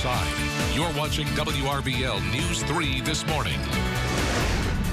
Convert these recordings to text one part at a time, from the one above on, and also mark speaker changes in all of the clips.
Speaker 1: side. You're watching WRBL News 3 this morning.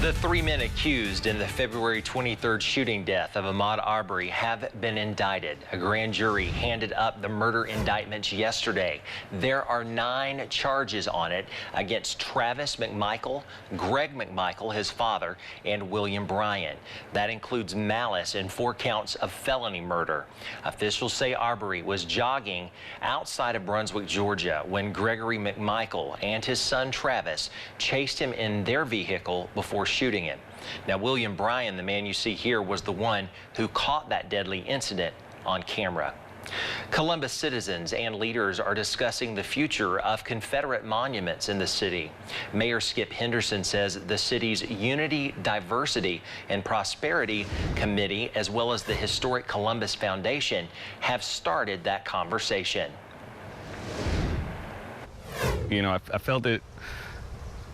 Speaker 2: The 3 men accused in the February 23rd shooting death of Ahmaud Arbery have been indicted. A grand jury handed up the murder indictments yesterday. There are 9 charges on it against Travis McMichael, Greg McMichael, his father, and William Bryan. That includes malice and 4 counts of felony murder. Officials say Arbery was jogging outside of Brunswick, Georgia, when Gregory McMichael and his son Travis chased him in their vehicle before shooting him. Now, William Bryan, the man you see here, was the one who caught that deadly incident on camera. Columbus citizens and leaders are discussing the future of Confederate monuments in the city. Mayor Skip Henderson says the city's Unity, Diversity, and Prosperity Committee, as well as the Historic Columbus Foundation, have started that conversation.
Speaker 3: You know, I felt it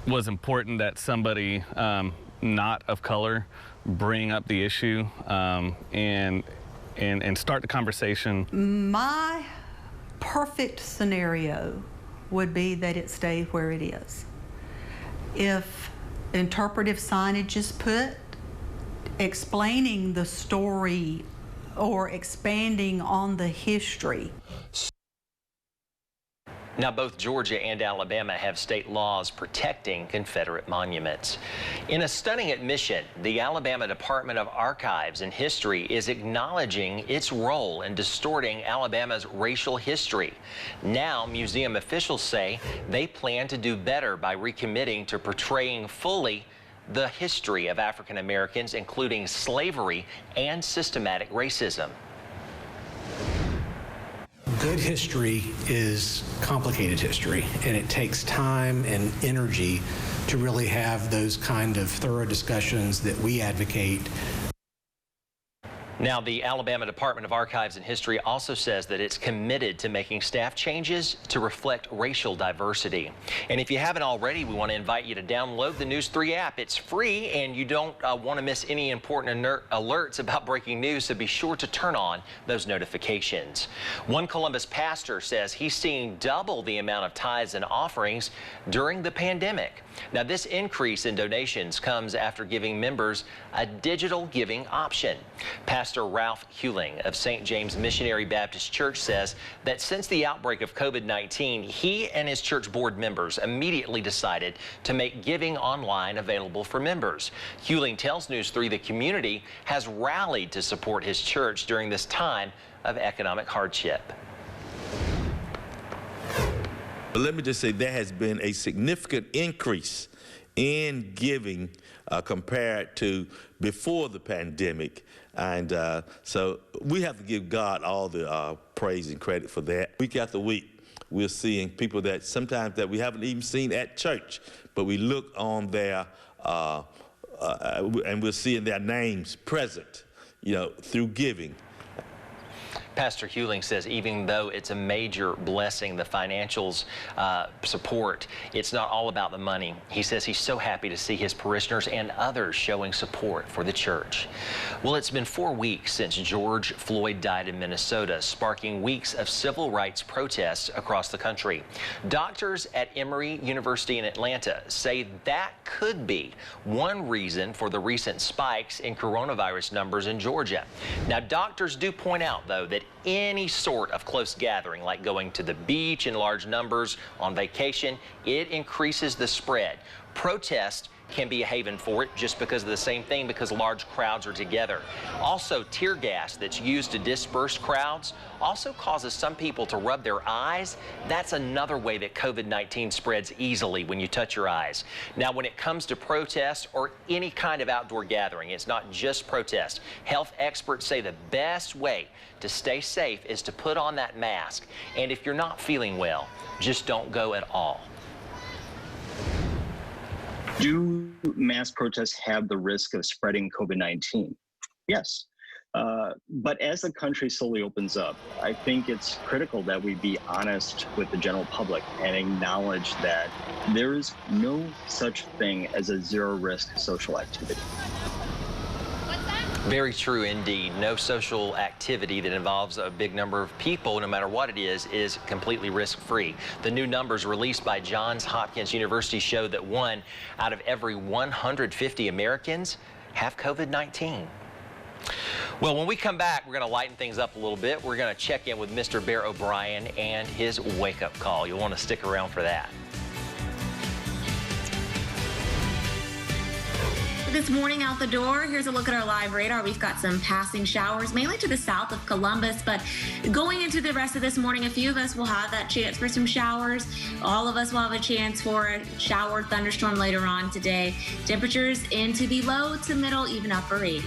Speaker 3: was important that somebody not of color bring up the issue and start the conversation.
Speaker 4: My perfect scenario would be that it stay where it is. If interpretive signage is put, explaining the story or expanding on the history.
Speaker 2: Now, both Georgia and Alabama have state laws protecting Confederate monuments. In a stunning admission, the Alabama Department of Archives and History is acknowledging its role in distorting Alabama's racial history. Now, museum officials say they plan to do better by recommitting to portraying fully the history of African Americans, including slavery and systematic racism.
Speaker 5: Good history is complicated history, and it takes time and energy to really have those kind of thorough discussions that we advocate.
Speaker 2: Now, the Alabama Department of Archives and History also says that it's committed to making staff changes to reflect racial diversity. And if you haven't already, we want to invite you to download the News 3 app. It's free, and you don't want to miss any important alerts about breaking news, so be sure to turn on those notifications. One Columbus pastor says he's seeing double the amount of tithes and offerings during the pandemic. Now, this increase in donations comes after giving members a digital giving option. Pastor Ralph Hewling of St. James Missionary Baptist Church says that since the outbreak of COVID-19, he and his church board members immediately decided to make giving online available for members. Hewling tells News 3 the community has rallied to support his church during this time of economic hardship.
Speaker 6: But let me just say there has been a significant increase in giving compared to before the pandemic. And so we have to give God all the praise and credit for that. Week after week, we're seeing people that sometimes that we haven't even seen at church, but we look on their, and we're seeing their names present, you know, through giving.
Speaker 2: Pastor Hewling says even though it's a major blessing, the financials support, it's not all about the money. He says he's so happy to see his parishioners and others showing support for the church. Well, it's been 4 weeks since George Floyd died in Minnesota, sparking weeks of civil rights protests across the country. Doctors at Emory University in Atlanta say that could be one reason for the recent spikes in coronavirus numbers in Georgia. Now, doctors do point out, though, that any sort of close gathering, like going to the beach in large numbers on vacation, it increases the spread. Protest can be a haven for it just because of the same thing, because large crowds are together. Also, tear gas that's used to disperse crowds also causes some people to rub their eyes. That's another way that COVID-19 spreads easily, when you touch your eyes. Now, when it comes to protest or any kind of outdoor gathering, it's not just protest. Health experts say the best way to stay safe is to put on that mask. And if you're not feeling well, just don't go at all.
Speaker 7: Do mass protests have the risk of spreading COVID-19? Yes. But as the country slowly opens up, I think it's critical that we be honest with the general public and acknowledge that there is no such thing as a zero-risk social activity.
Speaker 2: Very true indeed. No social activity that involves a big number of people, no matter what it is completely risk-free. The new numbers released by Johns Hopkins University show that 1 out of every 150 Americans have COVID-19. Well, when we come back, we're going to lighten things up a little bit. We're going to check in with Mr. Bear O'Brien and his wake-up call. You'll want to stick around for that.
Speaker 8: This morning out the door, here's a look at our live radar. We've got some passing showers, mainly to the south of Columbus, but going into the rest of this morning, a few of us will have that chance for some showers. All of us will have a chance for a shower thunderstorm later on today. Temperatures into the low to middle, even upper 80s.